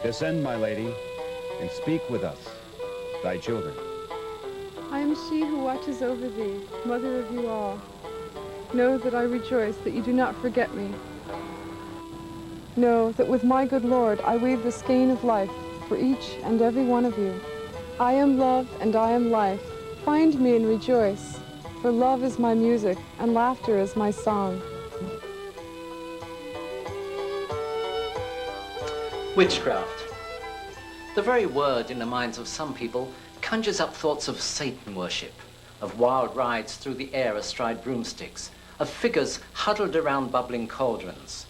Descend, my lady, and speak with us, thy children. I am she who watches over thee, mother of you all. Know that I rejoice that you do not forget me. Know that with my good Lord I weave the skein of life for each and every one of you. I am love and I am life. Find me and rejoice, for love is my music and laughter is my song. Witchcraft. The very word in the minds of some people conjures up thoughts of Satan worship, of wild rides through the air astride broomsticks, of figures huddled around bubbling cauldrons.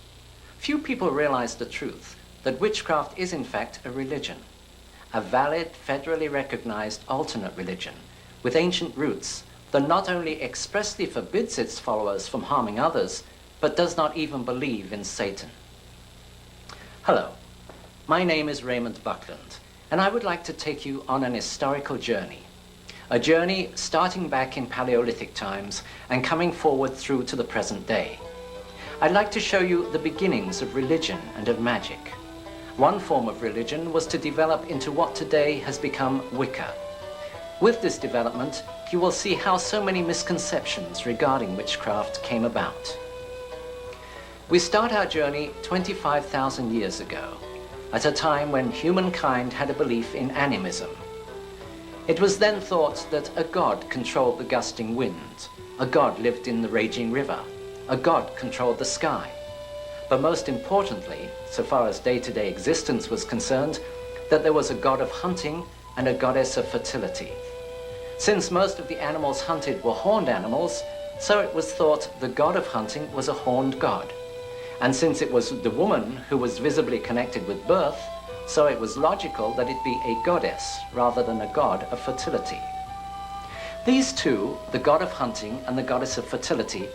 Few people realize the truth, that witchcraft is in fact a religion, a valid, federally recognized alternate religion, with ancient roots that not only expressly forbids its followers from harming others, but does not even believe in Satan. Hello. My name is Raymond Buckland, and I would like to take you on an historical journey. A journey starting back in Paleolithic times and coming forward through to the present day. I'd like to show you the beginnings of religion and of magic. One form of religion was to develop into what today has become Wicca. With this development, you will see how so many misconceptions regarding witchcraft came about. We start our journey 25,000 years ago, at a time when humankind had a belief in animism. It was then thought that a god controlled the gusting wind, a god lived in the raging river, a god controlled the sky. But most importantly, so far as day-to-day existence was concerned, that there was a god of hunting and a goddess of fertility. Since most of the animals hunted were horned animals, so it was thought the god of hunting was a horned god. And since it was the woman who was visibly connected with birth, so it was logical that it be a goddess rather than a god of fertility. These two, the god of hunting and the goddess of fertility,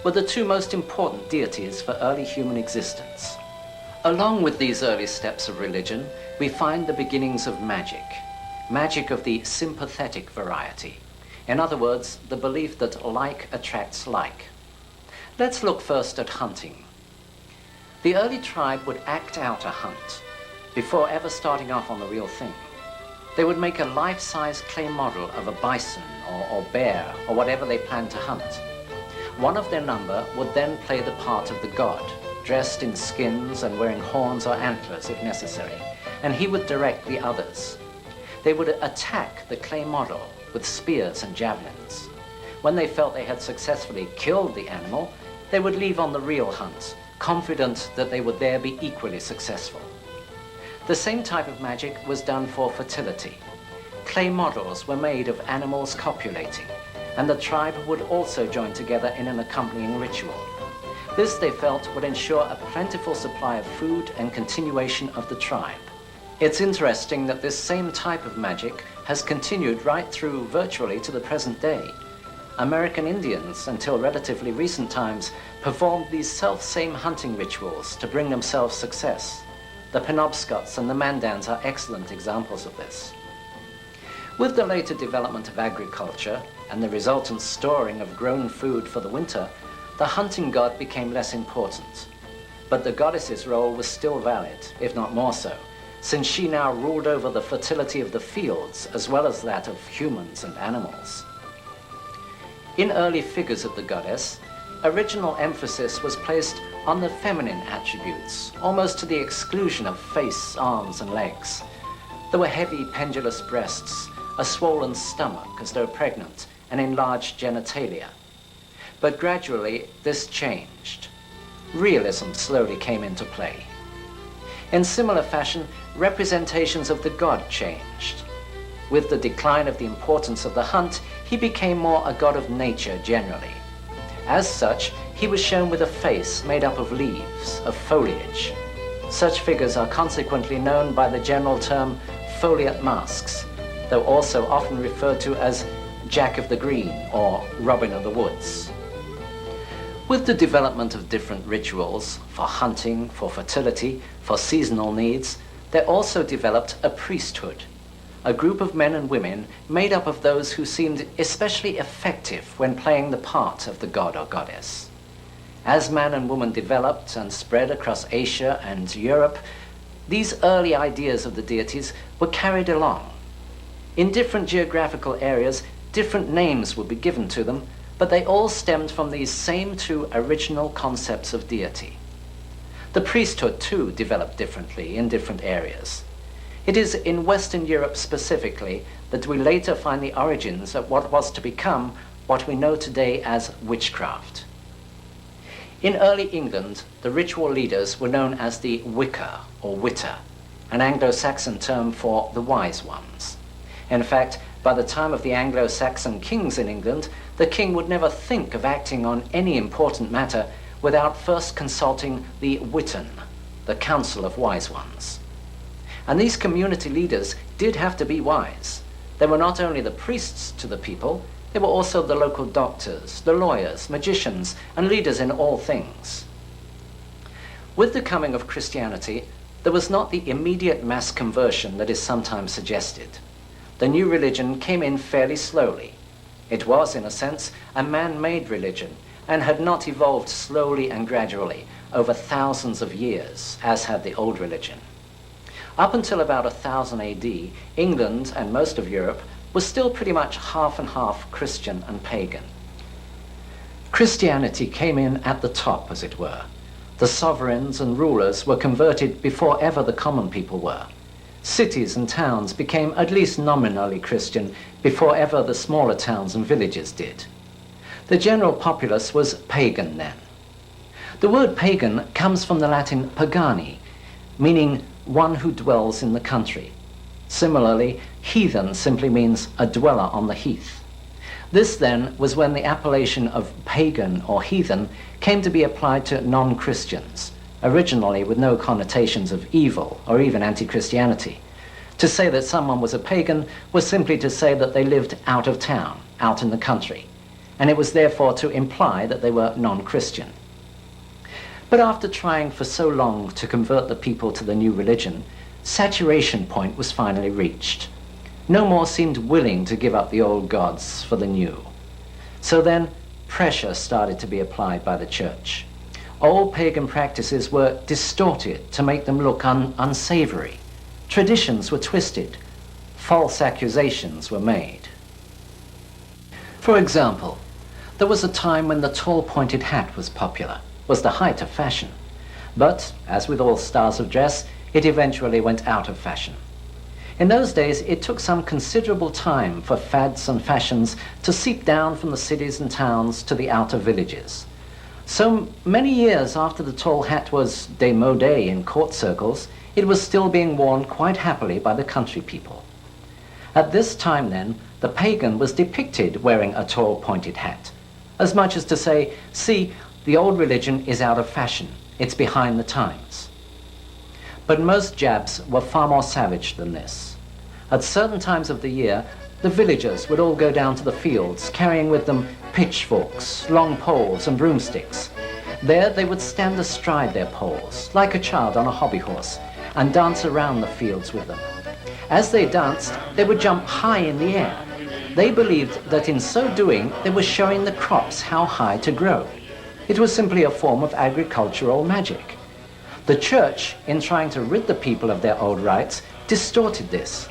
were the two most important deities for early human existence. Along with these early steps of religion, we find the beginnings of magic, magic of the sympathetic variety. In other words, the belief that like attracts like. Let's look first at hunting. The early tribe would act out a hunt before ever starting off on the real thing. They would make a life-size clay model of a bison or bear or whatever they planned to hunt. One of their number would then play the part of the god, dressed in skins and wearing horns or antlers if necessary, and he would direct the others. They would attack the clay model with spears and javelins. When they felt they had successfully killed the animal, they would leave on the real hunt, confident that they would there be equally successful. The same type of magic was done for fertility. Clay models were made of animals copulating, and the tribe would also join together in an accompanying ritual. This, they felt, would ensure a plentiful supply of food and continuation of the tribe. It's interesting that this same type of magic has continued right through virtually to the present day. American Indians, until relatively recent times, performed these self-same hunting rituals to bring themselves success. The Penobscots and the Mandans are excellent examples of this. With the later development of agriculture and the resultant storing of grown food for the winter, the hunting god became less important. But the goddess's role was still valid, if not more so, since she now ruled over the fertility of the fields as well as that of humans and animals. In early figures of the goddess, original emphasis was placed on the feminine attributes, almost to the exclusion of face, arms, and legs. There were heavy, pendulous breasts, a swollen stomach as though pregnant, and enlarged genitalia. But gradually, this changed. Realism slowly came into play. In similar fashion, representations of the god changed. With the decline of the importance of the hunt, he became more a god of nature generally. As such, he was shown with a face made up of leaves, of foliage. Such figures are consequently known by the general term foliate masks, though also often referred to as Jack of the Green or Robin of the Woods. With the development of different rituals for hunting, for fertility, for seasonal needs, there also developed a priesthood, a group of men and women made up of those who seemed especially effective when playing the part of the god or goddess. As man and woman developed and spread across Asia and Europe, these early ideas of the deities were carried along. In different geographical areas, different names would be given to them, but they all stemmed from these same two original concepts of deity. The priesthood, too, developed differently in different areas. It is in Western Europe specifically that we later find the origins of what was to become what we know today as witchcraft. In early England, the ritual leaders were known as the Wicca or Witter, an Anglo-Saxon term for the wise ones. In fact, by the time of the Anglo-Saxon kings in England, the king would never think of acting on any important matter without first consulting the Witan, the Council of Wise Ones. And these community leaders did have to be wise. They were not only the priests to the people, they were also the local doctors, the lawyers, magicians, and leaders in all things. With the coming of Christianity, there was not the immediate mass conversion that is sometimes suggested. The new religion came in fairly slowly. It was, in a sense, a man-made religion and had not evolved slowly and gradually over thousands of years, as had the old religion. Up until about 1000 AD, England and most of Europe was still pretty much half and half Christian and pagan. Christianity came in at the top, as it were. The sovereigns and rulers were converted before ever the common people were. Cities and towns became at least nominally Christian before ever the smaller towns and villages did. The general populace was pagan then. The word pagan comes from the Latin pagani, meaning one who dwells in the country. Similarly, heathen simply means a dweller on the heath. This then was when the appellation of pagan or heathen came to be applied to non-Christians, originally with no connotations of evil or even anti-Christianity. To say that someone was a pagan was simply to say that they lived out of town, out in the country, and it was therefore to imply that they were non-Christian. But after trying for so long to convert the people to the new religion, saturation point was finally reached. No more seemed willing to give up the old gods for the new. So then, pressure started to be applied by the church. Old pagan practices were distorted to make them look unsavory. Traditions were twisted. False accusations were made. For example, there was a time when the tall pointed hat was popular, was the height of fashion. But, as with all styles of dress, it eventually went out of fashion. In those days, it took some considerable time for fads and fashions to seep down from the cities and towns to the outer villages. So many years after the tall hat was démodé in court circles, it was still being worn quite happily by the country people. At this time then, the pagan was depicted wearing a tall pointed hat, as much as to say, see, the old religion is out of fashion, it's behind the times. But most Jabs were far more savage than this. At certain times of the year, the villagers would all go down to the fields, carrying with them pitchforks, long poles, and broomsticks. There they would stand astride their poles, like a child on a hobby horse, and dance around the fields with them. As they danced, they would jump high in the air. They believed that in so doing, they were showing the crops how high to grow. It was simply a form of agricultural magic. The church, in trying to rid the people of their old rites, distorted this.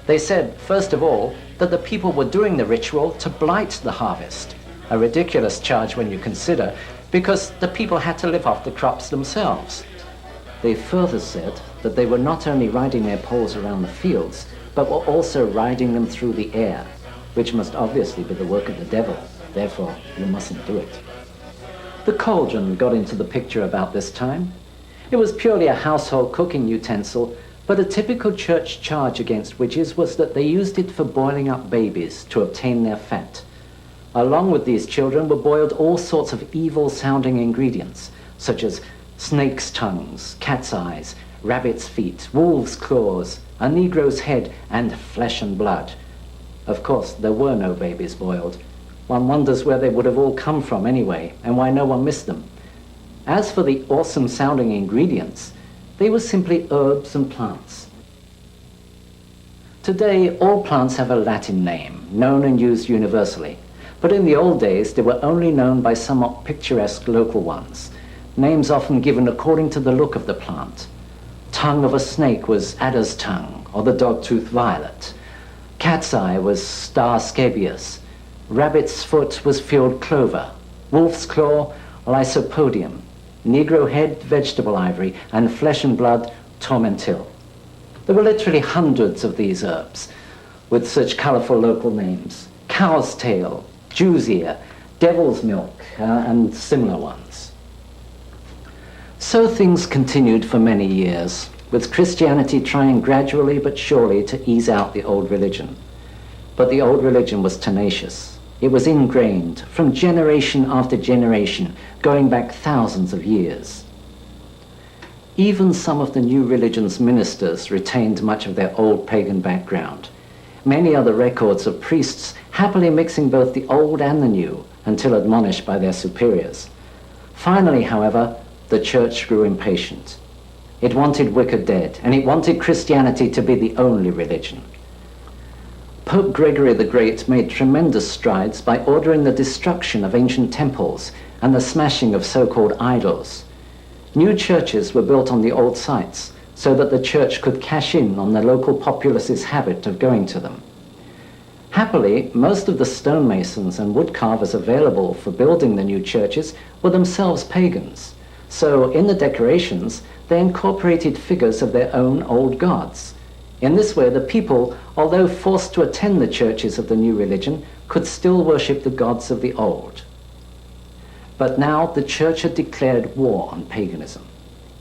They said, first of all, that the people were doing the ritual to blight the harvest, a ridiculous charge when you consider, because the people had to live off the crops themselves. They further said that they were not only riding their poles around the fields, but were also riding them through the air, which must obviously be the work of the devil. Therefore, you mustn't do it. The cauldron got into the picture about this time. It was purely a household cooking utensil, but a typical church charge against witches was that they used it for boiling up babies to obtain their fat. Along with these children were boiled all sorts of evil-sounding ingredients, such as snake's tongues, cat's eyes, rabbit's feet, wolf's claws, a negro's head, and flesh and blood. Of course, there were no babies boiled. One wonders where they would have all come from anyway, and why no one missed them. As for the awesome-sounding ingredients, they were simply herbs and plants. Today, all plants have a Latin name, known and used universally. But in the old days, they were only known by somewhat picturesque local ones, names often given according to the look of the plant. Tongue of a snake was adder's tongue, or the dog-tooth violet. Cat's eye was star scabious. Rabbit's foot was field clover. Wolf's claw, lysopodium. Negro head, vegetable ivory, and flesh and blood, tormentil. There were literally hundreds of these herbs, with such colorful local names. Cow's tail, Jew's ear, devil's milk, and similar ones. So things continued for many years, with Christianity trying gradually but surely to ease out the old religion. But the old religion was tenacious. It was ingrained from generation after generation, going back thousands of years. Even some of the new religion's ministers retained much of their old pagan background. Many are the records of priests happily mixing both the old and the new until admonished by their superiors. Finally, however, the church grew impatient. It wanted Wicca dead, and it wanted Christianity to be the only religion. Pope Gregory the Great made tremendous strides by ordering the destruction of ancient temples and the smashing of so-called idols. New churches were built on the old sites so that the church could cash in on the local populace's habit of going to them. Happily, most of the stonemasons and woodcarvers available for building the new churches were themselves pagans. So in the decorations, they incorporated figures of their own old gods. In this way, the people, although forced to attend the churches of the new religion, could still worship the gods of the old. But now the church had declared war on paganism.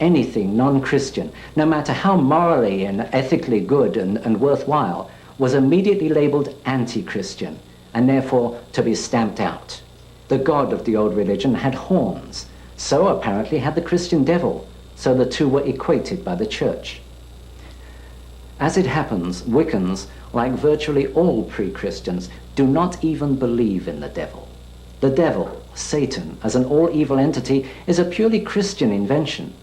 Anything non-Christian, no matter how morally and ethically good and worthwhile, was immediately labeled anti-Christian, and therefore to be stamped out. The god of the old religion had horns, so apparently had the Christian devil, so the two were equated by the church. As it happens, Wiccans, like virtually all pre-Christians, do not even believe in the devil. The devil, Satan, as an all-evil entity, is a purely Christian invention.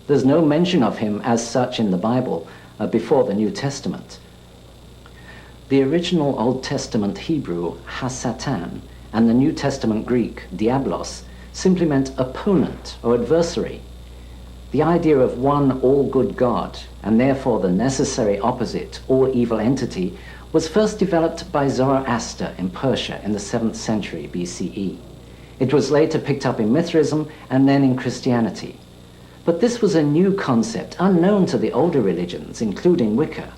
There's no mention of him as such in the Bible before the New Testament. The original Old Testament Hebrew, ha-Satan, and the New Testament Greek, diablos, simply meant opponent or adversary. The idea of one all-good God, and therefore the necessary opposite, all-evil entity, was first developed by Zoroaster in Persia in the 7th century BCE. It was later picked up in Mithraism and then in Christianity. But this was a new concept, unknown to the older religions, including Wicca.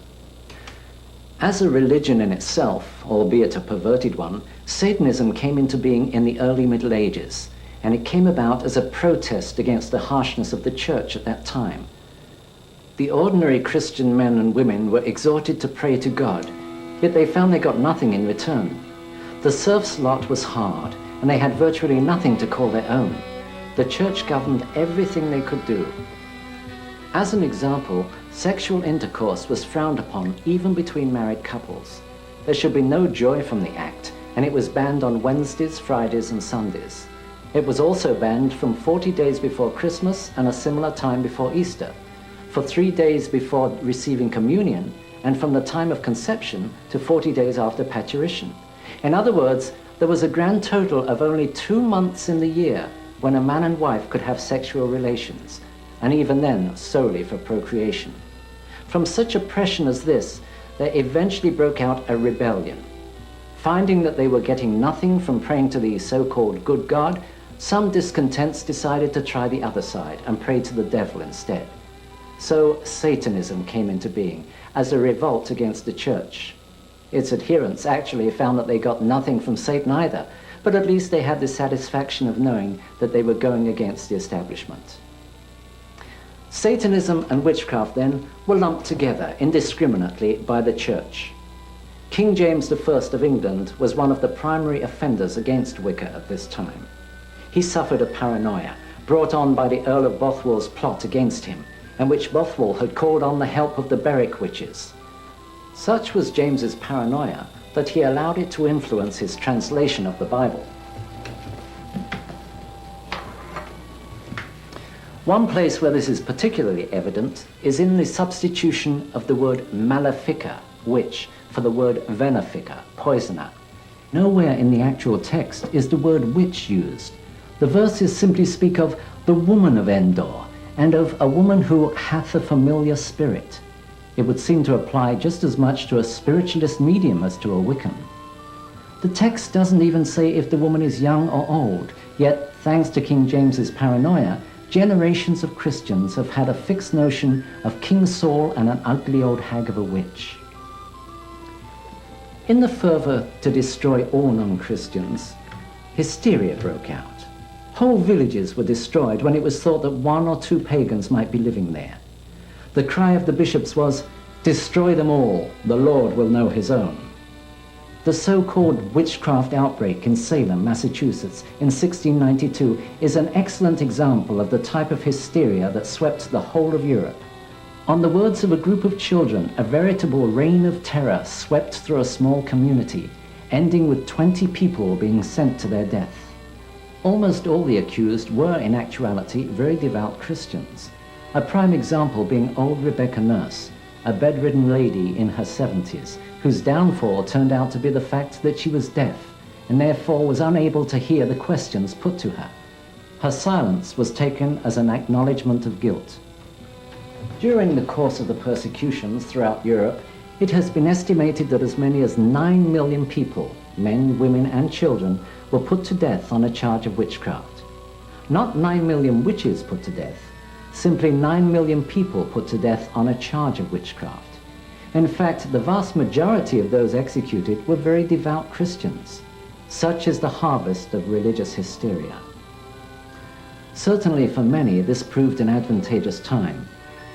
As a religion in itself, albeit a perverted one, Satanism came into being in the early Middle Ages, and it came about as a protest against the harshness of the church at that time. The ordinary Christian men and women were exhorted to pray to God, yet they found they got nothing in return. The serfs' lot was hard, and they had virtually nothing to call their own. The church governed everything they could do. As an example, sexual intercourse was frowned upon even between married couples. There should be no joy from the act, and it was banned on Wednesdays, Fridays, and Sundays. It was also banned from 40 days before Christmas and a similar time before Easter, for 3 days before receiving communion, and from the time of conception to 40 days after parturition. In other words, there was a grand total of only 2 months in the year when a man and wife could have sexual relations, and even then solely for procreation. From such oppression as this, there eventually broke out a rebellion. Finding that they were getting nothing from praying to the so-called good God, some discontents decided to try the other side and pray to the devil instead. So Satanism came into being as a revolt against the church. Its adherents actually found that they got nothing from Satan either, but at least they had the satisfaction of knowing that they were going against the establishment. Satanism and witchcraft, then, were lumped together indiscriminately by the Church. King James I of England was one of the primary offenders against Wicca at this time. He suffered a paranoia brought on by the Earl of Bothwell's plot against him, in which Bothwell had called on the help of the Berwick witches. Such was James's paranoia that he allowed it to influence his translation of the Bible. One place where this is particularly evident is in the substitution of the word malefica, witch, for the word venefica, poisoner. Nowhere in the actual text is the word witch used. The verses simply speak of the woman of Endor and of a woman who hath a familiar spirit. It would seem to apply just as much to a spiritualist medium as to a Wiccan. The text doesn't even say if the woman is young or old, yet, thanks to King James's paranoia, generations of Christians have had a fixed notion of King Saul and an ugly old hag of a witch. In the fervor to destroy all non-Christians, hysteria broke out. Whole villages were destroyed when it was thought that one or two pagans might be living there. The cry of the bishops was, "Destroy them all, the Lord will know his own." The so-called witchcraft outbreak in Salem, Massachusetts, in 1692 is an excellent example of the type of hysteria that swept the whole of Europe. On the words of a group of children, a veritable reign of terror swept through a small community, ending with 20 people being sent to their death. Almost all the accused were, in actuality, very devout Christians. A prime example being old Rebecca Nurse, a bedridden lady in her 70s, whose downfall turned out to be the fact that she was deaf and therefore was unable to hear the questions put to her. Her silence was taken as an acknowledgement of guilt. During the course of the persecutions throughout Europe, it has been estimated that as many as 9 million people, men, women, and children, were put to death on a charge of witchcraft. Not 9 million witches put to death, simply 9 million people put to death on a charge of witchcraft. In fact, the vast majority of those executed were very devout Christians. Such is the harvest of religious hysteria. Certainly for many, this proved an advantageous time,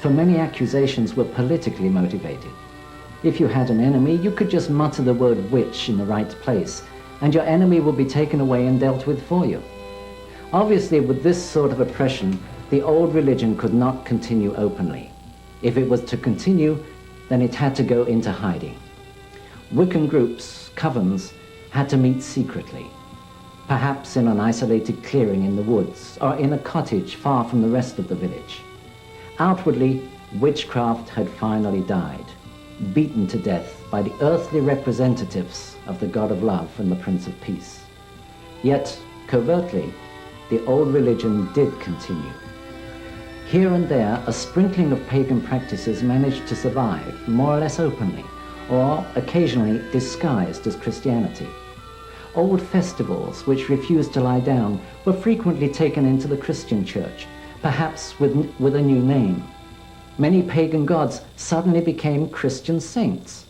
for many accusations were politically motivated. If you had an enemy, you could just mutter the word witch in the right place, and your enemy will be taken away and dealt with for you. Obviously, with this sort of oppression, the old religion could not continue openly. If it was to continue, then it had to go into hiding. Wiccan groups, covens, had to meet secretly, perhaps in an isolated clearing in the woods or in a cottage far from the rest of the village. Outwardly, witchcraft had finally died, beaten to death by the earthly representatives of the God of Love and the Prince of Peace. Yet, covertly, the old religion did continue. Here and there, a sprinkling of pagan practices managed to survive, more or less openly, or occasionally disguised as Christianity. Old festivals, which refused to lie down, were frequently taken into the Christian church, perhaps with a new name. Many pagan gods suddenly became Christian saints.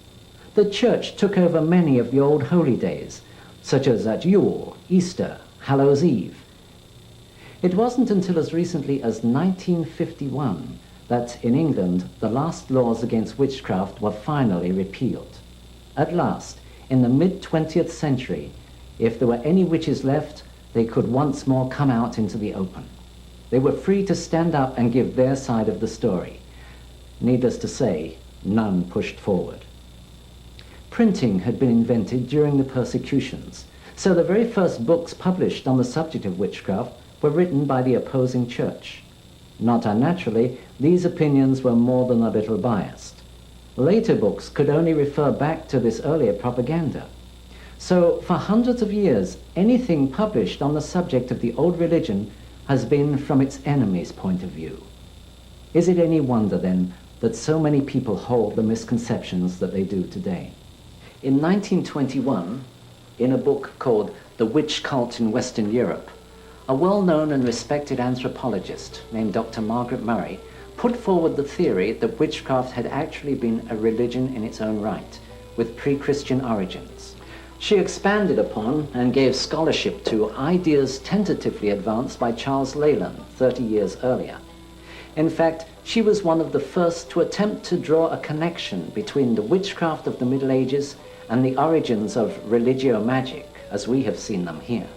The church took over many of the old holy days, such as at Yule, Easter, Hallows Eve. It wasn't until as recently as 1951 that in England the last laws against witchcraft were finally repealed. At last, in the mid-20th century, if there were any witches left, they could once more come out into the open. They were free to stand up and give their side of the story. Needless to say, none pushed forward. Printing had been invented during the persecutions, so the very first books published on the subject of witchcraft were written by the opposing church. Not unnaturally, these opinions were more than a little biased. Later books could only refer back to this earlier propaganda. So, for hundreds of years, anything published on the subject of the old religion has been from its enemy's point of view. Is it any wonder, then, that so many people hold the misconceptions that they do today? In 1921, in a book called The Witch Cult in Western Europe, a well-known and respected anthropologist named Dr. Margaret Murray put forward the theory that witchcraft had actually been a religion in its own right, with pre-Christian origins. She expanded upon and gave scholarship to ideas tentatively advanced by Charles Leland 30 years earlier. In fact, She was one of the first to attempt to draw a connection between the witchcraft of the Middle Ages and the origins of religio-magic, as we have seen them here.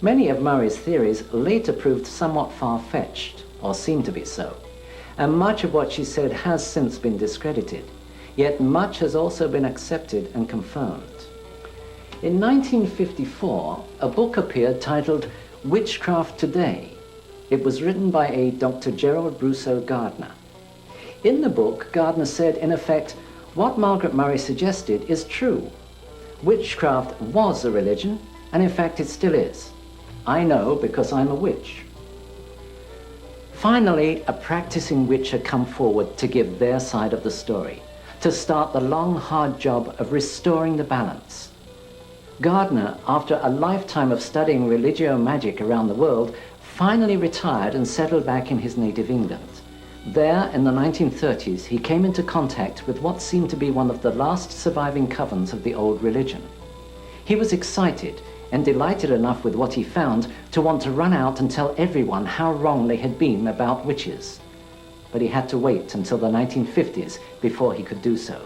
Many of Murray's theories later proved somewhat far-fetched, or seemed to be so, and much of what she said has since been discredited, yet much has also been accepted and confirmed. In 1954, a book appeared titled Witchcraft Today. It was written by a Dr. Gerald Gardner. In the book, Gardner said, in effect, what Margaret Murray suggested is true. Witchcraft was a religion, and in fact it still is. I know because I'm a witch. Finally, a practicing witch had come forward to give their side of the story, to start the long, hard job of restoring the balance. Gardner, after a lifetime of studying religio-magic around the world, finally retired and settled back in his native England. There, in the 1930s, he came into contact with what seemed to be one of the last surviving covens of the old religion. He was excited and delighted enough with what he found to want to run out and tell everyone how wrong they had been about witches. But he had to wait until the 1950s before he could do so.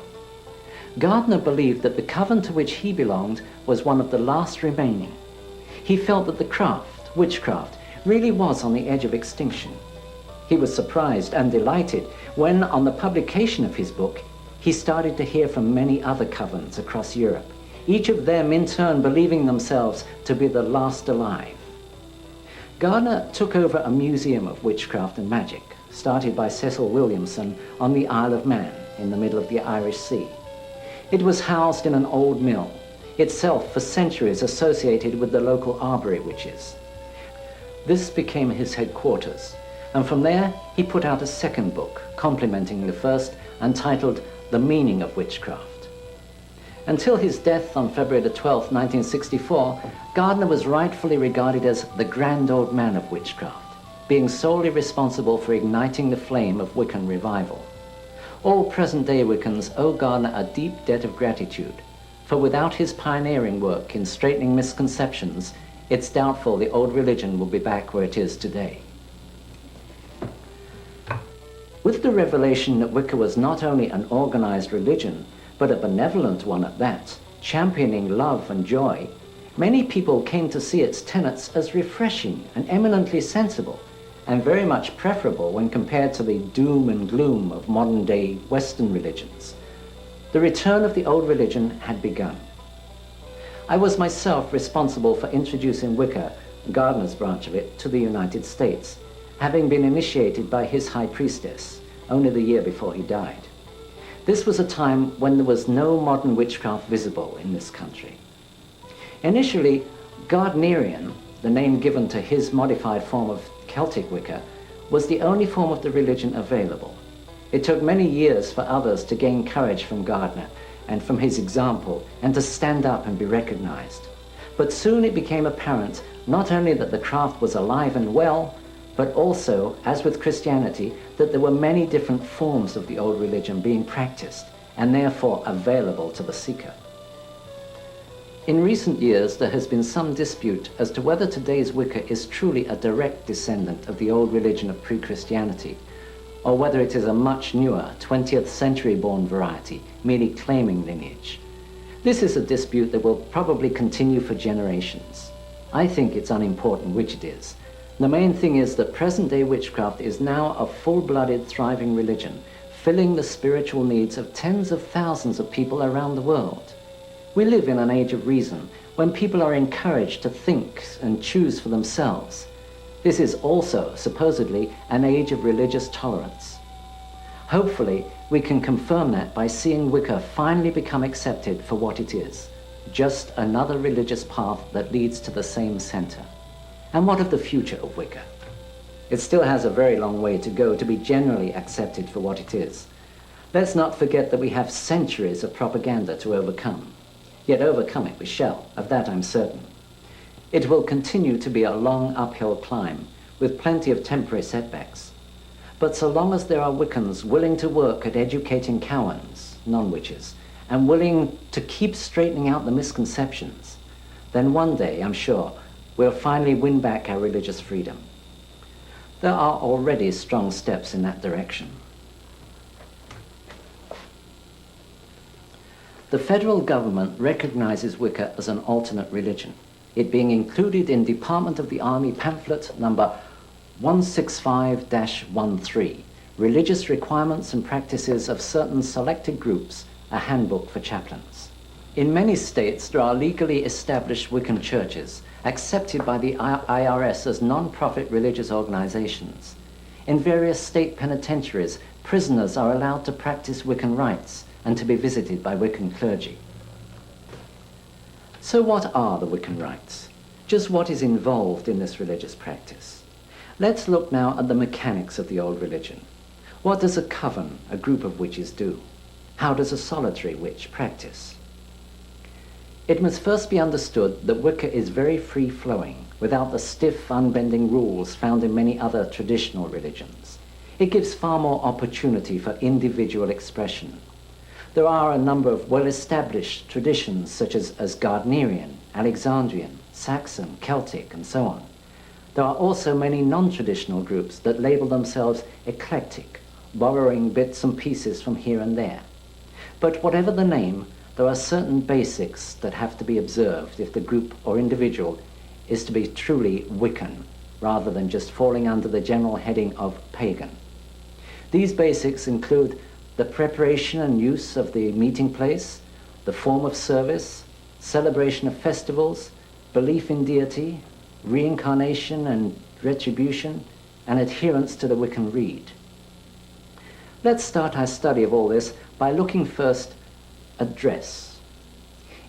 Gardner believed that the coven to which he belonged was one of the last remaining. He felt that the craft, witchcraft, really was on the edge of extinction. He was surprised and delighted when, on the publication of his book, he started to hear from many other covens across Europe, each of them in turn believing themselves to be the last alive. Gardner took over a museum of witchcraft and magic, started by Cecil Williamson on the Isle of Man in the middle of the Irish Sea. It was housed in an old mill, itself for centuries associated with the local Arbory witches. This became his headquarters, and from there he put out a second book, complementing the first, entitled The Meaning of Witchcraft. Until his death on February the 12th, 1964, Gardner was rightfully regarded as the grand old man of witchcraft, being solely responsible for igniting the flame of Wiccan revival. All present-day Wiccans owe Gardner a deep debt of gratitude, for without his pioneering work in straightening misconceptions, it's doubtful the old religion will be back where it is today. With the revelation that Wicca was not only an organized religion, but a benevolent one at that, championing love and joy, many people came to see its tenets as refreshing and eminently sensible, and very much preferable when compared to the doom and gloom of modern-day Western religions. The return of the old religion had begun. I was myself responsible for introducing Wicca, Gardner's branch of it, to the United States, having been initiated by his high priestess only the year before he died. This was a time when there was no modern witchcraft visible in this country. Initially, Gardnerian, the name given to his modified form of Celtic Wicca, was the only form of the religion available. It took many years for others to gain courage from Gardner and from his example and to stand up and be recognized. But soon it became apparent not only that the craft was alive and well, but also, as with Christianity, that there were many different forms of the old religion being practiced and therefore available to the seeker. In recent years, there has been some dispute as to whether today's Wicca is truly a direct descendant of the old religion of pre-Christianity, or whether it is a much newer 20th century-born variety, merely claiming lineage. This is a dispute that will probably continue for generations. I think it's unimportant which it is. The main thing is that present-day witchcraft is now a full-blooded, thriving religion, filling the spiritual needs of tens of thousands of people around the world. We live in an age of reason, when people are encouraged to think and choose for themselves. This is also, supposedly, an age of religious tolerance. Hopefully, we can confirm that by seeing Wicca finally become accepted for what it is, just another religious path that leads to the same center. And what of the future of Wicca? It still has a very long way to go to be generally accepted for what it is. Let's not forget that we have centuries of propaganda to overcome. Yet overcome it we shall, of that I'm certain. It will continue to be a long uphill climb, with plenty of temporary setbacks. But so long as there are Wiccans willing to work at educating Cowans, non-witches, and willing to keep straightening out the misconceptions, then one day, I'm sure, we'll finally win back our religious freedom. There are already strong steps in that direction. The federal government recognizes Wicca as an alternate religion, it being included in Department of the Army pamphlet number 165-13, Religious Requirements and Practices of Certain Selected Groups, a Handbook for Chaplains. In many states, there are legally established Wiccan churches, accepted by the IRS as non-profit religious organizations. In various state penitentiaries, prisoners are allowed to practice Wiccan rites and to be visited by Wiccan clergy. So what are the Wiccan rites? Just what is involved in this religious practice? Let's look now at the mechanics of the old religion. What does a coven, a group of witches, do? How does a solitary witch practice? It must first be understood that Wicca is very free-flowing, without the stiff, unbending rules found in many other traditional religions. It gives far more opportunity for individual expression. There are a number of well-established traditions such as Gardnerian, Alexandrian, Saxon, Celtic, and so on. There are also many non-traditional groups that label themselves eclectic, borrowing bits and pieces from here and there. But whatever the name, there are certain basics that have to be observed if the group or individual is to be truly Wiccan, rather than just falling under the general heading of pagan. These basics include the preparation and use of the meeting place, the form of service, celebration of festivals, belief in deity, reincarnation and retribution, and adherence to the Wiccan Rede. Let's start our study of all this by looking first at dress.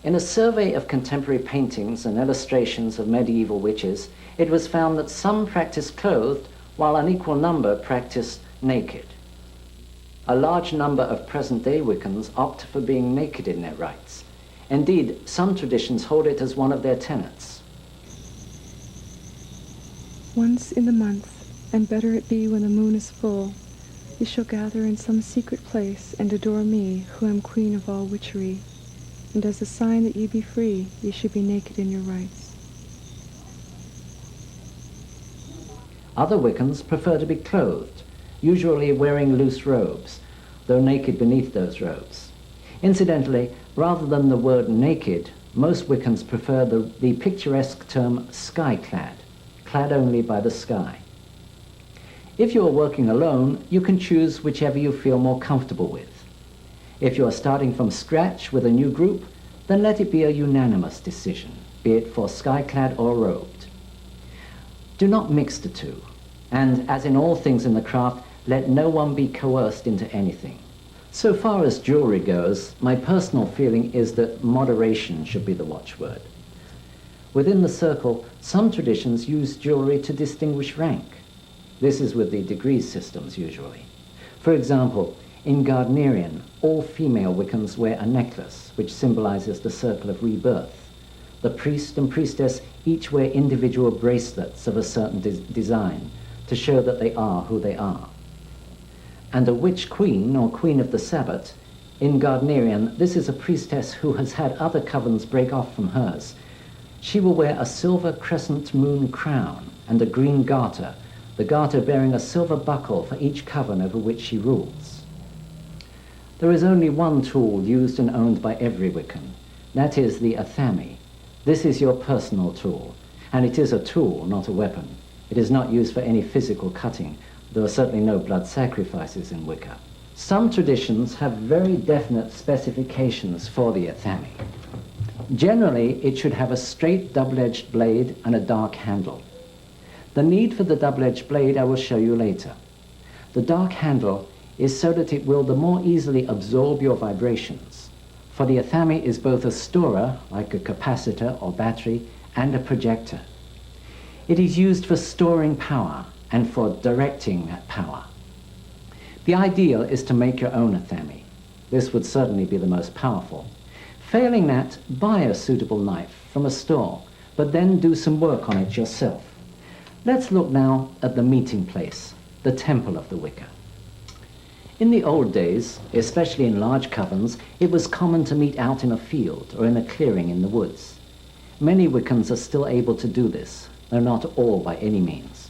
In a survey of contemporary paintings and illustrations of medieval witches, it was found that some practiced clothed while an equal number practiced naked. A large number of present-day Wiccans opt for being naked in their rites. Indeed, some traditions hold it as one of their tenets. Once in the month, and better it be when the moon is full, ye shall gather in some secret place and adore me, who am queen of all witchery. And as a sign that ye be free, ye should be naked in your rites. Other Wiccans prefer to be clothed, usually wearing loose robes, though naked beneath those robes. Incidentally, rather than the word naked, most Wiccans prefer the picturesque term sky-clad, clad only by the sky. If you are working alone, you can choose whichever you feel more comfortable with. If you are starting from scratch with a new group, then let it be a unanimous decision, be it for sky-clad or robed. Do not mix the two, and as in all things in the craft, let no one be coerced into anything. So far as jewelry goes, my personal feeling is that moderation should be the watchword. Within the circle, some traditions use jewelry to distinguish rank. This is with the degree systems usually. For example, in Gardnerian, all female Wiccans wear a necklace, which symbolizes the circle of rebirth. The priest and priestess each wear individual bracelets of a certain design to show that they are who they are. And a witch queen, or queen of the Sabbat, in Gardnerian, this is a priestess who has had other covens break off from hers. She will wear a silver crescent moon crown and a green garter, the garter bearing a silver buckle for each coven over which she rules. There is only one tool used and owned by every Wiccan. That is the Athame. This is your personal tool, and it is a tool, not a weapon. It is not used for any physical cutting. There are certainly no blood sacrifices in Wicca. Some traditions have very definite specifications for the Athame. Generally, it should have a straight double-edged blade and a dark handle. The need for the double-edged blade I will show you later. The dark handle is so that it will the more easily absorb your vibrations, for the Athame is both a storer, like a capacitor or battery, and a projector. It is used for storing power and for directing that power. The ideal is to make your own Athame. This would certainly be the most powerful. Failing that, buy a suitable knife from a store, but then do some work on it yourself. Let's look now at the meeting place, the temple of the Wicca. In the old days, especially in large covens, it was common to meet out in a field or in a clearing in the woods. Many Wiccans are still able to do this, though not all by any means.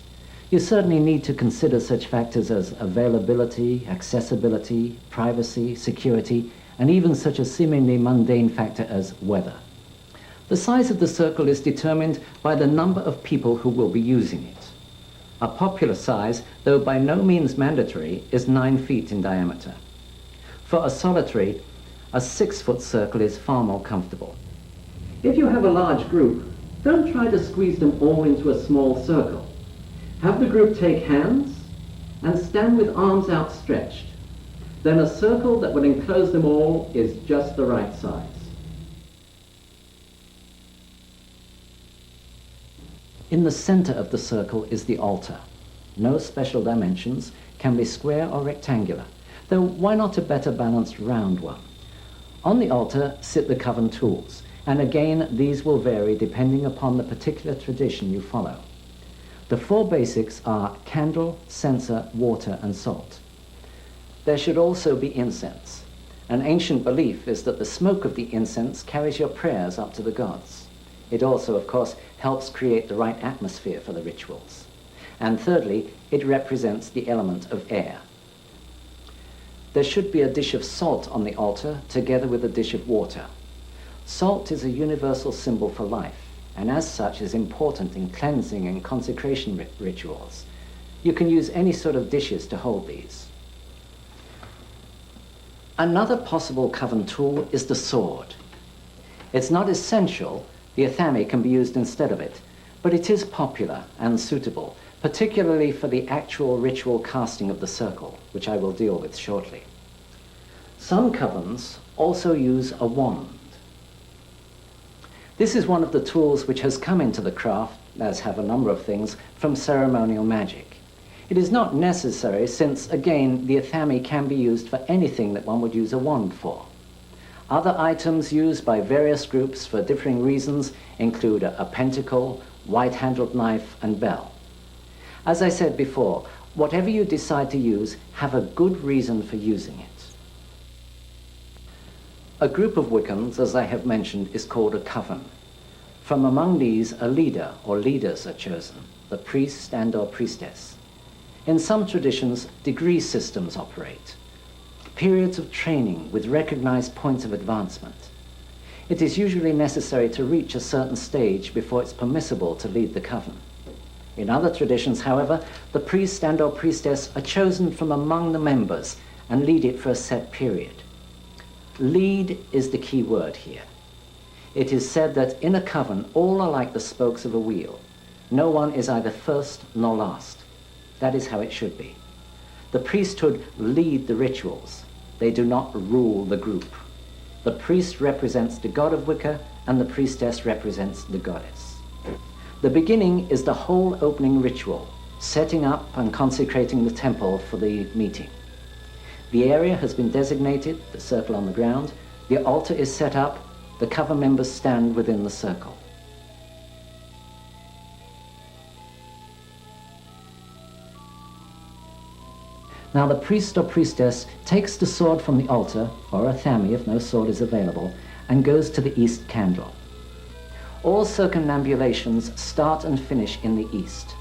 You certainly need to consider such factors as availability, accessibility, privacy, security, and even such a seemingly mundane factor as weather. The size of the circle is determined by the number of people who will be using it. A popular size, though by no means mandatory, is 9 feet in diameter. For a solitary, a 6-foot circle is far more comfortable. If you have a large group, don't try to squeeze them all into a small circle. Have the group take hands and stand with arms outstretched. Then a circle that will enclose them all is just the right size. In the center of the circle is the altar. No special dimensions, can be square or rectangular, though why not a better balanced round one? On the altar sit the coven tools, and again these will vary depending upon the particular tradition you follow. The 4 basics are candle, censer, water, and salt. There should also be incense. An ancient belief is that the smoke of the incense carries your prayers up to the gods. It also, of course, helps create the right atmosphere for the rituals. And thirdly, it represents the element of air. There should be a dish of salt on the altar together with a dish of water. Salt is a universal symbol for life, and as such is important in cleansing and consecration rituals. You can use any sort of dishes to hold these. Another possible coven tool is the sword. It's not essential. The Athame can be used instead of it, but it is popular and suitable, particularly for the actual ritual casting of the circle, which I will deal with shortly. Some covens also use a wand. This is one of the tools which has come into the craft, as have a number of things, from ceremonial magic. It is not necessary since, again, the Athame can be used for anything that one would use a wand for. Other items used by various groups for differing reasons include a pentacle, white-handled knife, and bell. As I said before, whatever you decide to use, have a good reason for using it. A group of Wiccans, as I have mentioned, is called a coven. From among these, a leader or leaders are chosen, the priest and or priestess. In some traditions, degree systems operate. Periods of training with recognized points of advancement. It is usually necessary to reach a certain stage before it's permissible to lead the coven. In other traditions, however, the priest and or priestess are chosen from among the members and lead it for a set period. Lead is the key word here. It is said that in a coven, all are like the spokes of a wheel. No one is either first nor last. That is how it should be. The priesthood lead the rituals. They do not rule the group. The priest represents the god of Wicca, and the priestess represents the goddess. The beginning is the whole opening ritual, setting up and consecrating the temple for the meeting. The area has been designated, the circle on the ground, the altar is set up, the coven members stand within the circle. Now the priest or priestess takes the sword from the altar, or Athame if no sword is available, and goes to the east candle. All circumambulations start and finish in the east.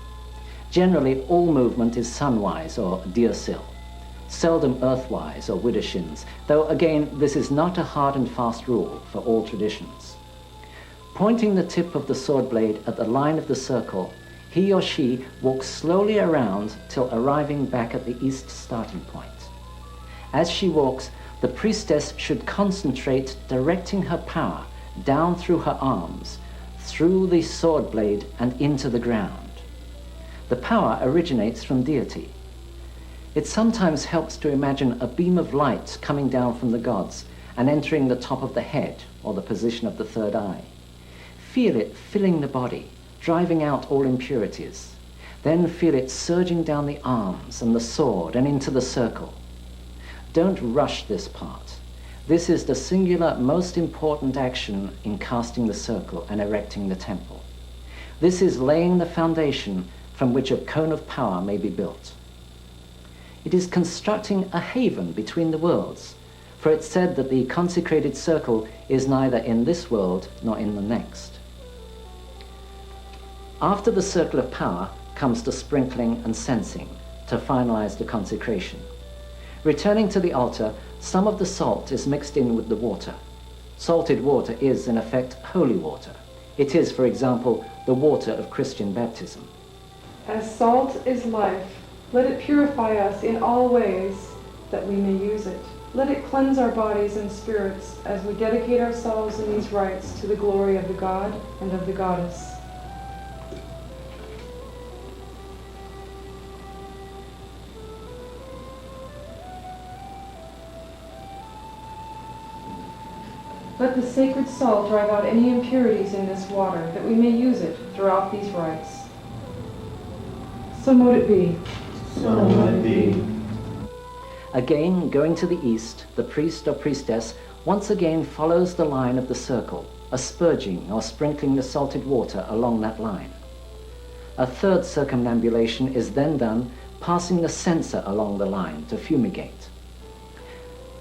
Generally, all movement is sunwise or deersil, seldom earthwise or widdershins, though again, this is not a hard and fast rule for all traditions. Pointing the tip of the sword blade at the line of the circle, he or she walks slowly around till arriving back at the east starting point. As she walks, the priestess should concentrate directing her power down through her arms, through the sword blade and into the ground. The power originates from deity. It sometimes helps to imagine a beam of light coming down from the gods and entering the top of the head or the position of the third eye. Feel it filling the body, driving out all impurities. Then feel it surging down the arms and the sword and into the circle. Don't rush this part. This is the singular most important action in casting the circle and erecting the temple. This is laying the foundation from which a cone of power may be built. It is constructing a haven between the worlds, for it's said that the consecrated circle is neither in this world nor in the next. After the circle of power, comes to sprinkling and censing to finalize the consecration. Returning to the altar, some of the salt is mixed in with the water. Salted water is, in effect, holy water. It is, for example, the water of Christian baptism. As salt is life, let it purify us in all ways that we may use it. Let it cleanse our bodies and spirits as we dedicate ourselves in these rites to the glory of the God and of the Goddess. Let the sacred salt drive out any impurities in this water, that we may use it throughout these rites. So mote it be. So mote it be. Again, going to the east, the priest or priestess once again follows the line of the circle, asperging or sprinkling the salted water along that line. A third circumambulation is then done, passing the censer along the line to fumigate.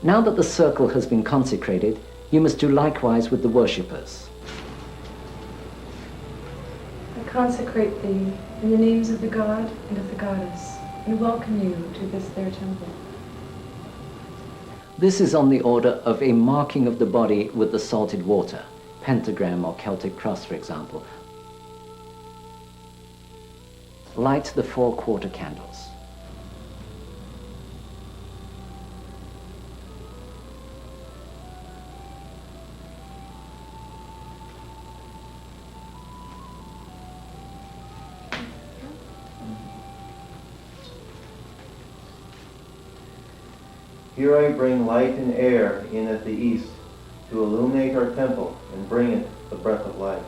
Now that the circle has been consecrated, you must do likewise with the worshippers. I consecrate thee in the names of the God and of the Goddess, and welcome you to this their temple. This is on the order of a marking of the body with the salted water, pentagram or Celtic cross, for example. Light the 4 quarter candles. Here I bring light and air in at the east to illuminate our temple and bring it the breath of life.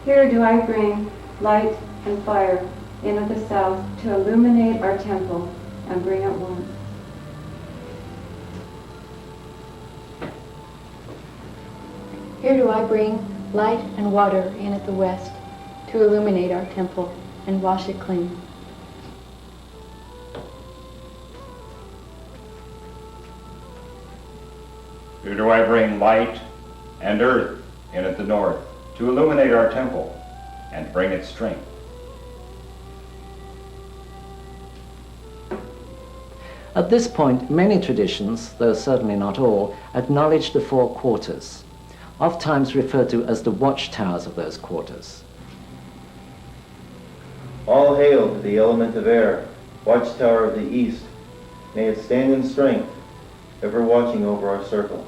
Here do I bring light and fire in at the south to illuminate our temple and bring it warmth. Here do I bring light and water in at the west to illuminate our temple and wash it clean. Here do I bring light and earth in at the north to illuminate our temple and bring it strength. At this point, many traditions, though certainly not all, acknowledge the 4 quarters, oftentimes referred to as the watchtowers of those quarters. All hail to the element of air, watchtower of the east. May it stand in strength, ever watching over our circle.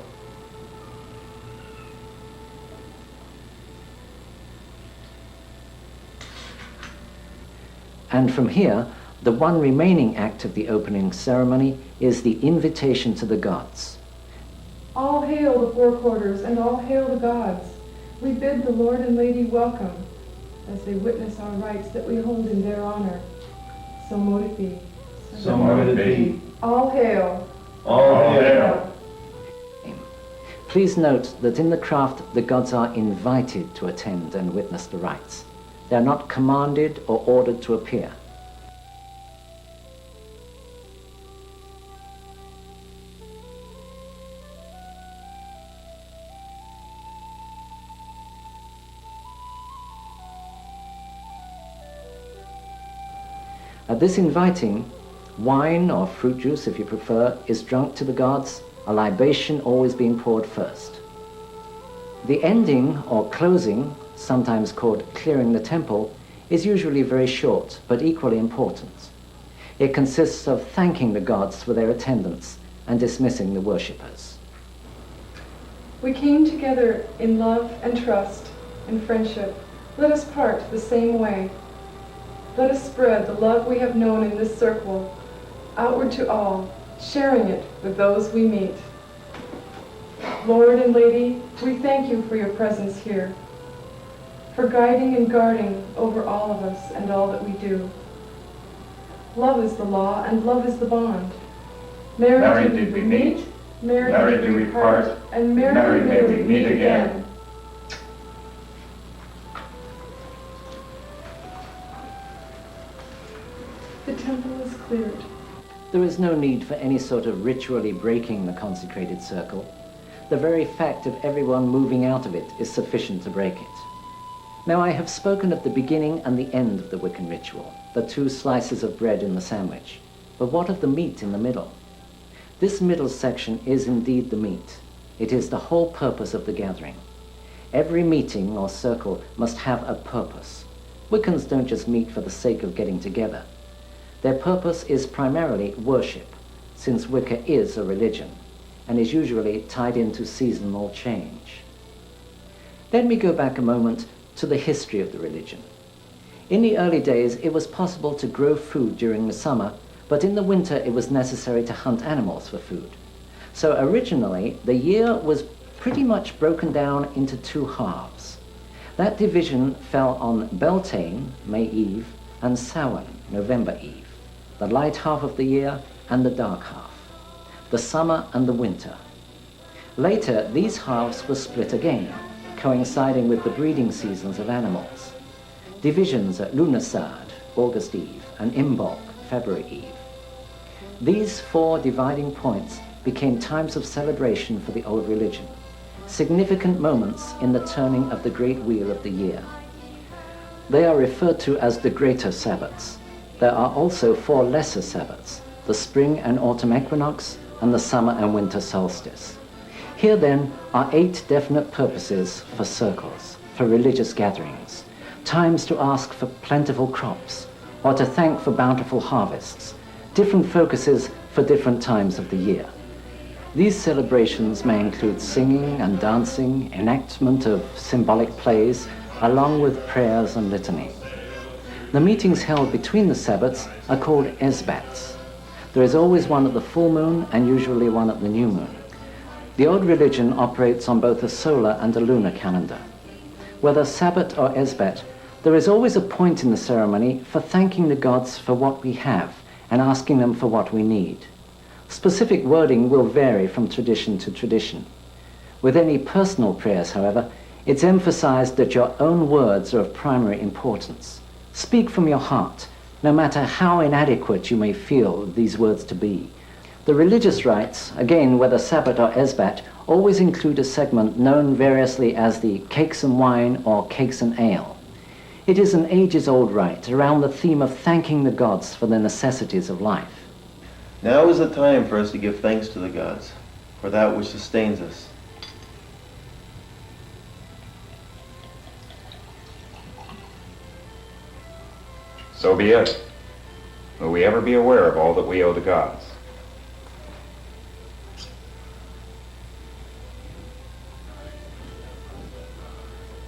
And from here, the one remaining act of the opening ceremony is the invitation to the gods. All hail the 4 quarters, and all hail the gods. We bid the Lord and Lady welcome, as they witness our rites that we hold in their honor. So mote it be. So mote it be. All hail. All hail. Please note that in the craft, the gods are invited to attend and witness the rites. They are not commanded or ordered to appear. At this inviting, wine or fruit juice, if you prefer, is drunk to the gods, a libation always being poured first. The ending or closing, sometimes called clearing the temple, is usually very short but equally important. It consists of thanking the gods for their attendance and dismissing the worshippers. We came together in love and trust and friendship. Let us part the same way. Let us spread the love we have known in this circle outward to all, sharing it with those we meet. Lord and Lady, we thank you for your presence here, for guiding and guarding over all of us and all that we do. Love is the law and love is the bond. Married did we meet, married did we part, and married may we meet again. The temple is cleared. There is no need for any sort of ritually breaking the consecrated circle. The very fact of everyone moving out of it is sufficient to break it. Now, I have spoken of the beginning and the end of the Wiccan ritual, the 2 slices of bread in the sandwich. But what of the meat in the middle? This middle section is indeed the meat. It is the whole purpose of the gathering. Every meeting or circle must have a purpose. Wiccans don't just meet for the sake of getting together. Their purpose is primarily worship, since Wicca is a religion, and is usually tied into seasonal change. Let me go back a moment to the history of the religion. In the early days, it was possible to grow food during the summer, but in the winter it was necessary to hunt animals for food. So originally, the year was pretty much broken down into 2 halves. That division fell on Beltane, May Eve, and Samhain, November Eve, the light half of the year and the dark half, the summer and the winter. Later, these halves were split again, coinciding with the breeding seasons of animals. Divisions at Lughnasadh, August Eve, and Imbolc, February Eve. These 4 dividing points became times of celebration for the old religion, significant moments in the turning of the great wheel of the year. They are referred to as the greater Sabbats. There are also 4 lesser Sabbats, the spring and autumn equinox, and the summer and winter solstice. Here then are 8 definite purposes for circles, for religious gatherings, times to ask for plentiful crops, or to thank for bountiful harvests, different focuses for different times of the year. These celebrations may include singing and dancing, enactment of symbolic plays, along with prayers and litany. The meetings held between the Sabbats are called Esbats. There is always one at the full moon and usually one at the new moon. The old religion operates on both a solar and a lunar calendar. Whether Sabbat or Esbat, there is always a point in the ceremony for thanking the gods for what we have and asking them for what we need. Specific wording will vary from tradition to tradition. With any personal prayers, however, it's emphasized that your own words are of primary importance. Speak from your heart, no matter how inadequate you may feel these words to be. The religious rites, again whether Sabbat or Esbat, always include a segment known variously as the cakes and wine or cakes and ale. It is an ages-old rite around the theme of thanking the gods for the necessities of life. Now is the time for us to give thanks to the gods for that which sustains us. So be it. Will we ever be aware of all that we owe the gods?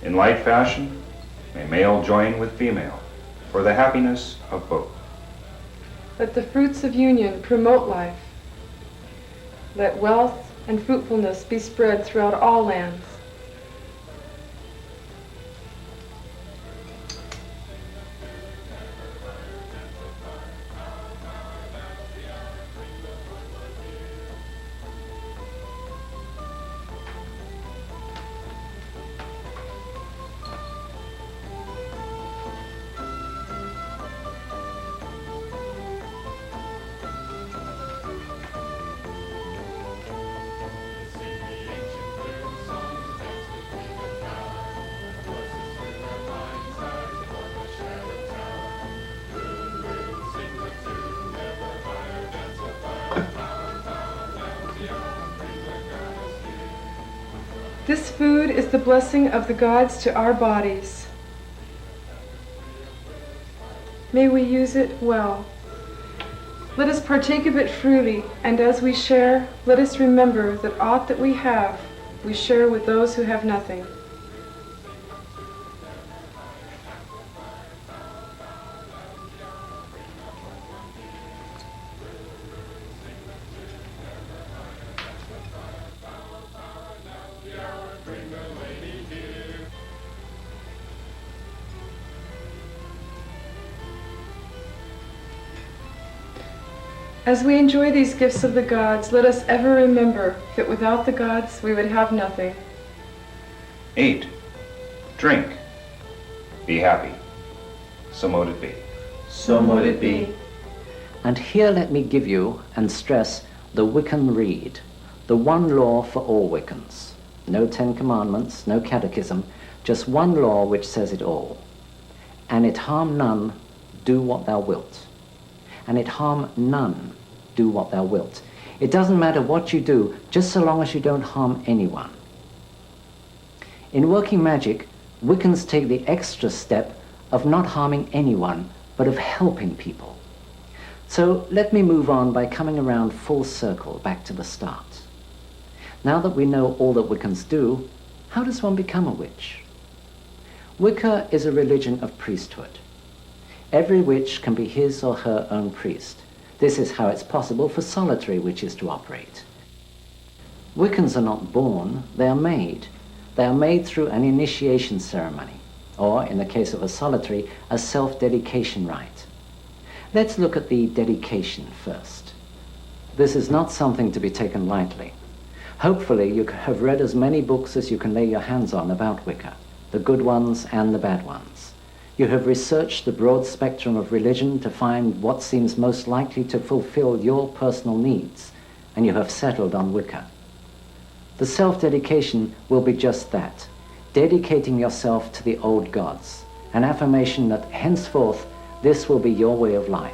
In like fashion, may male join with female for the happiness of both. Let the fruits of union promote life. Let wealth and fruitfulness be spread throughout all lands. This food is the blessing of the gods to our bodies. May we use it well. Let us partake of it freely, and as we share, let us remember that aught that we have, we share with those who have nothing. As we enjoy these gifts of the gods, let us ever remember that without the gods, we would have nothing. Eat, drink, be happy. So mote it be. So mote it be. And here let me give you and stress the Wiccan Rede, the one law for all Wiccans. No 10 Commandments, no catechism, just one law which says it all. And it harm none, do what thou wilt. And it harm none, do what thou wilt. It doesn't matter what you do, just so long as you don't harm anyone. In working magic, Wiccans take the extra step of not harming anyone, but of helping people. So let me move on by coming around full circle back to the start. Now that we know all that Wiccans do, how does one become a witch? Wicca is a religion of priesthood. Every witch can be his or her own priest. This is how it's possible for solitary witches to operate. Wiccans are not born, they are made. They are made through an initiation ceremony, or, in the case of a solitary, a self-dedication rite. Let's look at the dedication first. This is not something to be taken lightly. Hopefully you have read as many books as you can lay your hands on about Wicca, the good ones and the bad ones. You have researched the broad spectrum of religion to find what seems most likely to fulfill your personal needs, and you have settled on Wicca. The self-dedication will be just that, dedicating yourself to the old gods, an affirmation that henceforth this will be your way of life.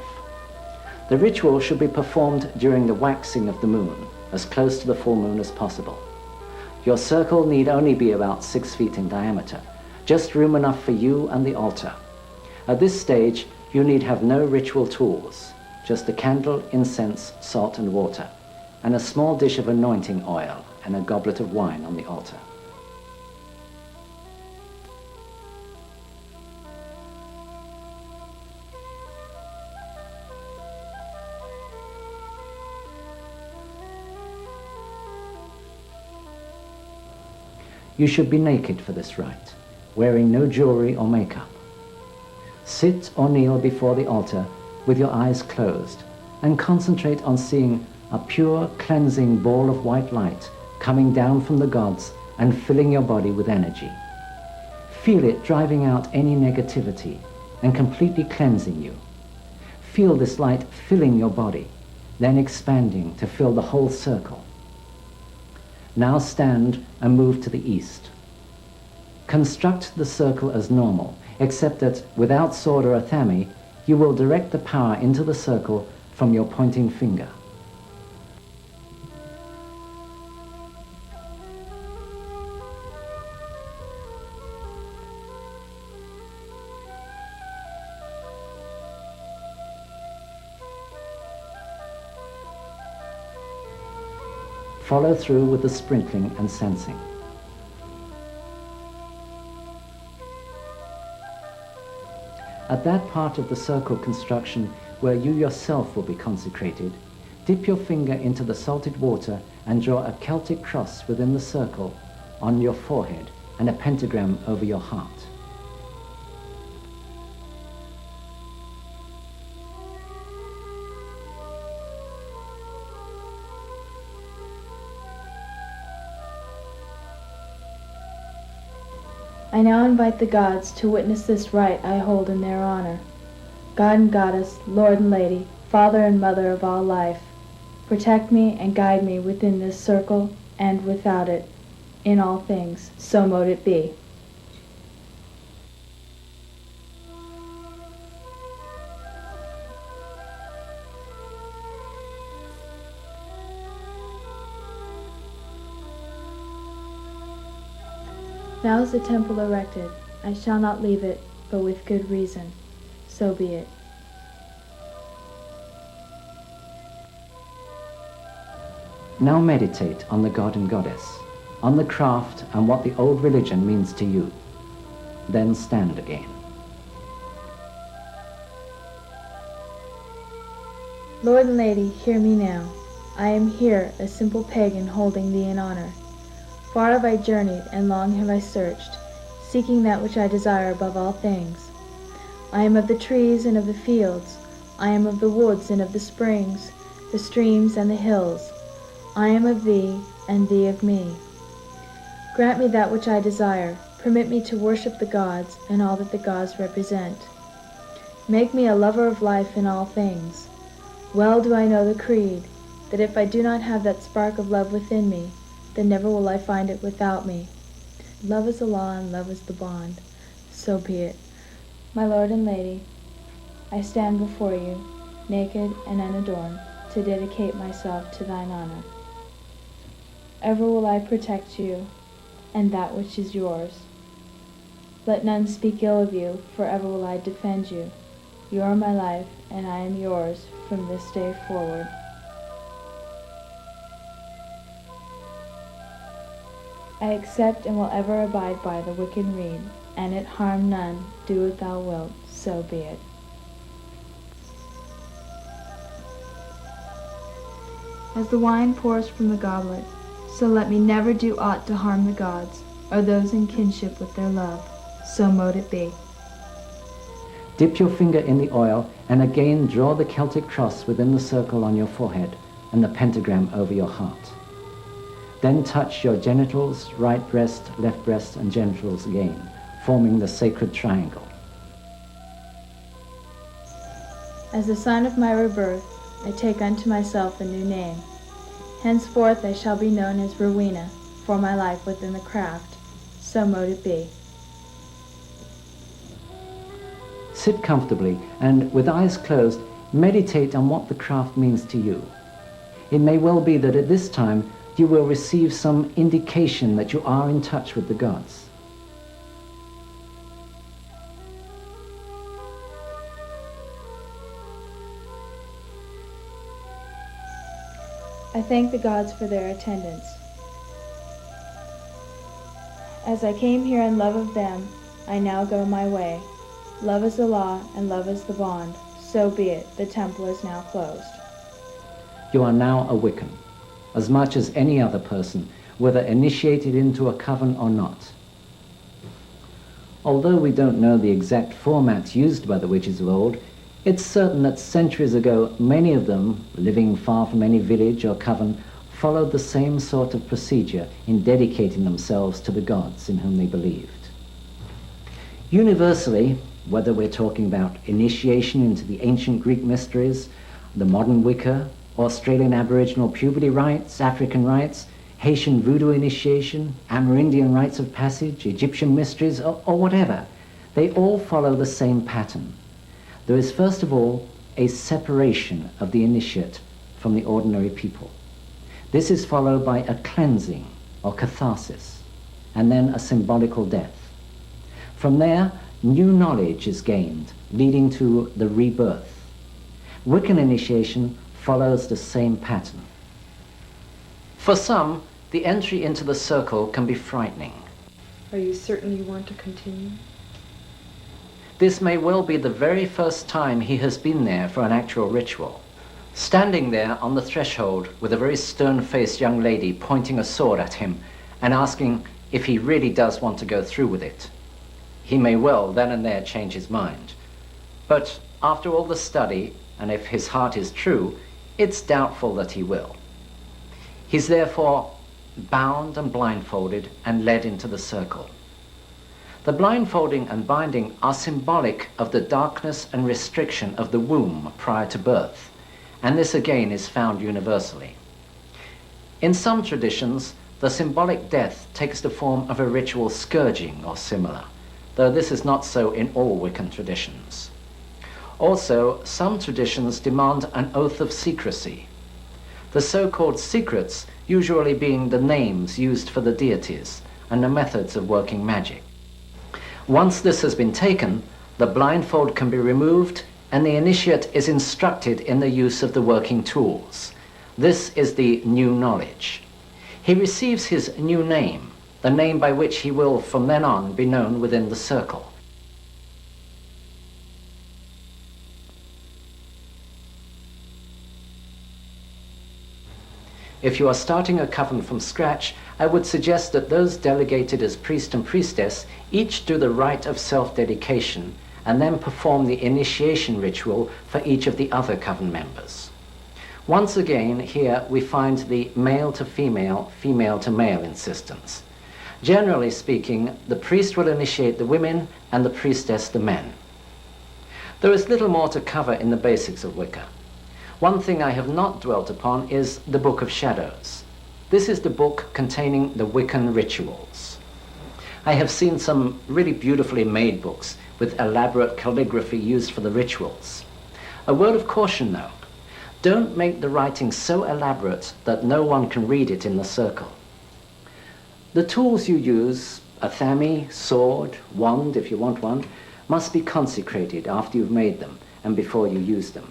The ritual should be performed during the waxing of the moon, as close to the full moon as possible. Your circle need only be about 6 feet in diameter, just room enough for you and the altar. At this stage, you need have no ritual tools, just a candle, incense, salt and water, and a small dish of anointing oil and a goblet of wine on the altar. You should be naked for this rite, wearing no jewelry or makeup. Sit or kneel before the altar with your eyes closed and concentrate on seeing a pure, cleansing ball of white light coming down from the gods and filling your body with energy. Feel it driving out any negativity and completely cleansing you. Feel this light filling your body, then expanding to fill the whole circle. Now stand and move to the east. Construct the circle as normal, except that without sword or Athame, you will direct the power into the circle from your pointing finger. Follow through with the sprinkling and censing. At that part of the circle construction where you yourself will be consecrated, dip your finger into the salted water and draw a Celtic cross within the circle on your forehead and a pentagram over your heart. I now invite the gods to witness this rite I hold in their honor. God and Goddess, Lord and Lady, Father and Mother of all life, protect me and guide me within this circle and without it, in all things, so mote it be. Now is the temple erected. I shall not leave it, but with good reason. So be it. Now meditate on the god and goddess, on the craft and what the old religion means to you. Then stand again. Lord and Lady, hear me now. I am here, a simple pagan holding thee in honor. Far have I journeyed, and long have I searched, seeking that which I desire above all things. I am of the trees and of the fields. I am of the woods and of the springs, the streams and the hills. I am of thee, and thee of me. Grant me that which I desire. Permit me to worship the gods and all that the gods represent. Make me a lover of life in all things. Well do I know the creed, that if I do not have that spark of love within me, then never will I find it without me. Love is the law and love is the bond. So be it. My lord and lady, I stand before you, naked and unadorned, to dedicate myself to thine honor. Ever will I protect you, and that which is yours. Let none speak ill of you, for ever will I defend you. You are my life, and I am yours from this day forward. I accept and will ever abide by the Wiccan Rede, and it harm none, do what thou wilt, so be it. As the wine pours from the goblet, so let me never do aught to harm the gods, or those in kinship with their love, so mote it be. Dip your finger in the oil and again draw the Celtic cross within the circle on your forehead and the pentagram over your heart. Then touch your genitals, right breast, left breast, and genitals again, forming the sacred triangle. As a sign of my rebirth, I take unto myself a new name. Henceforth I shall be known as Rowena, for my life within the craft. So mote it be. Sit comfortably and, with eyes closed, meditate on what the craft means to you. It may well be that at this time you will receive some indication that you are in touch with the gods. I thank the gods for their attendance. As I came here in love of them, I now go my way. Love is the law, and love is the bond. So be it. The temple is now closed. You are now a Wiccan, as much as any other person, whether initiated into a coven or not. Although we don't know the exact formats used by the witches of old, it's certain that centuries ago, many of them, living far from any village or coven, followed the same sort of procedure in dedicating themselves to the gods in whom they believed. Universally, whether we're talking about initiation into the ancient Greek mysteries, the modern Wicca, Australian Aboriginal puberty rites, African rites, Haitian voodoo initiation, Amerindian rites of passage, Egyptian mysteries, or whatever, they all follow the same pattern. There is first of all a separation of the initiate from the ordinary people. This is followed by a cleansing or catharsis, and then a symbolical death. From there, new knowledge is gained, leading to the rebirth. Wiccan initiation follows the same pattern. For some, the entry into the circle can be frightening. Are you certain you want to continue? This may well be the very first time he has been there for an actual ritual. Standing there on the threshold with a very stern-faced young lady pointing a sword at him and asking if he really does want to go through with it. He may well then and there change his mind. But after all the study, and if his heart is true, it's doubtful that he will. He's therefore bound and blindfolded and led into the circle. The blindfolding and binding are symbolic of the darkness and restriction of the womb prior to birth, and this again is found universally. In some traditions, the symbolic death takes the form of a ritual scourging or similar, though this is not so in all Wiccan traditions. Also, some traditions demand an oath of secrecy, the so-called secrets usually being the names used for the deities and the methods of working magic. Once this has been taken, the blindfold can be removed and the initiate is instructed in the use of the working tools. This is the new knowledge. He receives his new name, the name by which he will from then on be known within the circle. If you are starting a coven from scratch, I would suggest that those delegated as priest and priestess each do the rite of self-dedication and then perform the initiation ritual for each of the other coven members. Once again, here we find the male to female, female to male insistence. Generally speaking, the priest will initiate the women and the priestess the men. There is little more to cover in the basics of Wicca. One thing I have not dwelt upon is the Book of Shadows. This is the book containing the Wiccan rituals. I have seen some really beautifully made books with elaborate calligraphy used for the rituals. A word of caution though, don't make the writing so elaborate that no one can read it in the circle. The tools you use, Athame, sword, wand if you want one, must be consecrated after you've made them and before you use them.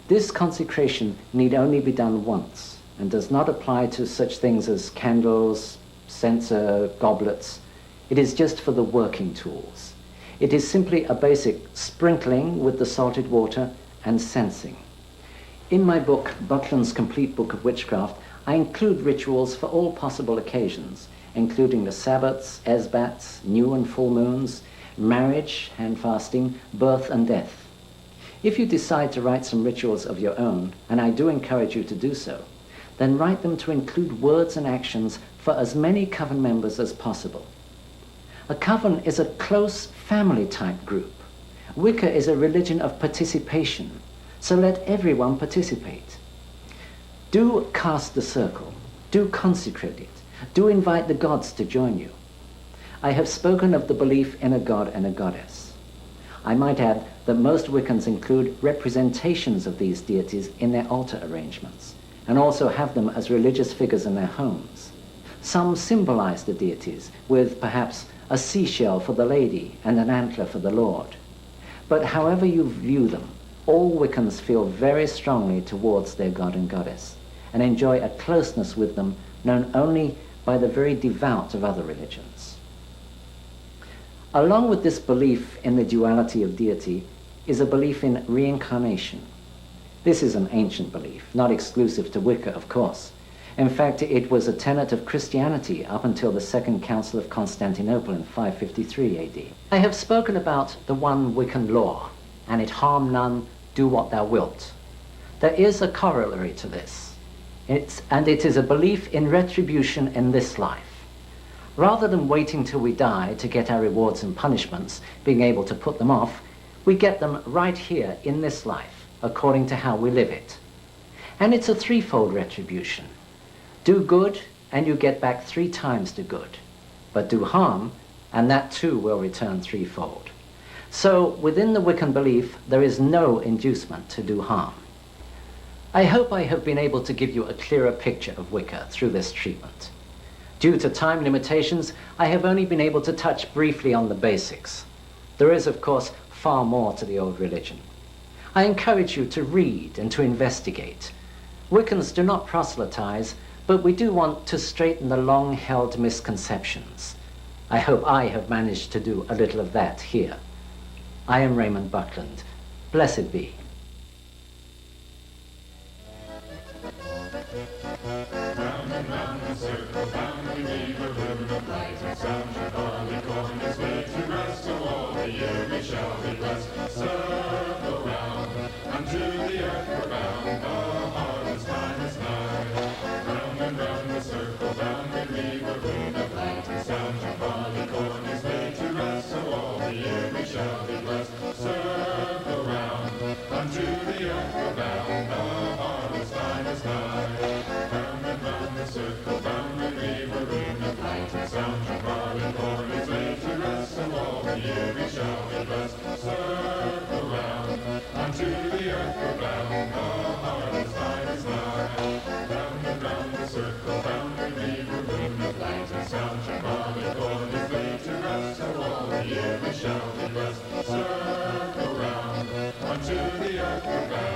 This consecration need only be done once and does not apply to such things as candles, censer, goblets. It is just for the working tools. It is simply a basic sprinkling with the salted water and censing. In my book, Buckland's Complete Book of Witchcraft, I include rituals for all possible occasions, including the Sabbats, Esbats, new and full moons, marriage, hand fasting, birth and death. If you decide to write some rituals of your own, and I do encourage you to do so, then write them to include words and actions for as many coven members as possible. A coven is a close family-type group. Wicca is a religion of participation, so let everyone participate. Do cast the circle, do consecrate it, do invite the gods to join you. I have spoken of the belief in a god and a goddess. I might add that most Wiccans include representations of these deities in their altar arrangements, and also have them as religious figures in their homes. Some symbolize the deities with perhaps a seashell for the lady and an antler for the lord. But however you view them, all Wiccans feel very strongly towards their god and goddess, and enjoy a closeness with them known only by the very devout of other religions. Along with this belief in the duality of deity is a belief in reincarnation. This is an ancient belief, not exclusive to Wicca, of course. In fact, it was a tenet of Christianity up until the Second Council of Constantinople in 553 AD. I have spoken about the one Wiccan law, and it harm none, do what thou wilt. There is a corollary to this, and it is a belief in retribution in this life. Rather than waiting till we die to get our rewards and punishments, being able to put them off, we get them right here in this life, according to how we live it. And it's a threefold retribution. Do good, and you get back 3 times the good. But do harm, and that too will return threefold. So within the Wiccan belief, there is no inducement to do harm. I hope I have been able to give you a clearer picture of Wicca through this treatment. Due to time limitations, I have only been able to touch briefly on the basics. There is, of course, far more to the old religion. I encourage you to read and to investigate. Wiccans do not proselytize, but we do want to straighten the long-held misconceptions. I hope I have managed to do a little of that here. I am Raymond Buckland. Blessed be. Round and round the circle, round we weave a rune of light, and sound your barleycorn is laid to rest, so all the year we shall be blessed. Circle round, unto the earth we're bound, the harvest time is nigh. Round and round the circle, round we weave a rune of light, and sound your barleycorn is laid to rest, so all the year we shall be blessed. Circle round, unto the earth we're bound, the harvest time is nigh. Round and round the circle, round and weave a rune of light, and sound your barleycorn is laid to rest, so all the year we shall be blessed. Circle round, unto the earth we're bound, the harvest time is nigh. Round and round the circle, round and weave a rune of light, and sound your barleycorn is laid to rest, so all the year we shall be blessed. Circle round, unto the earth we're bound.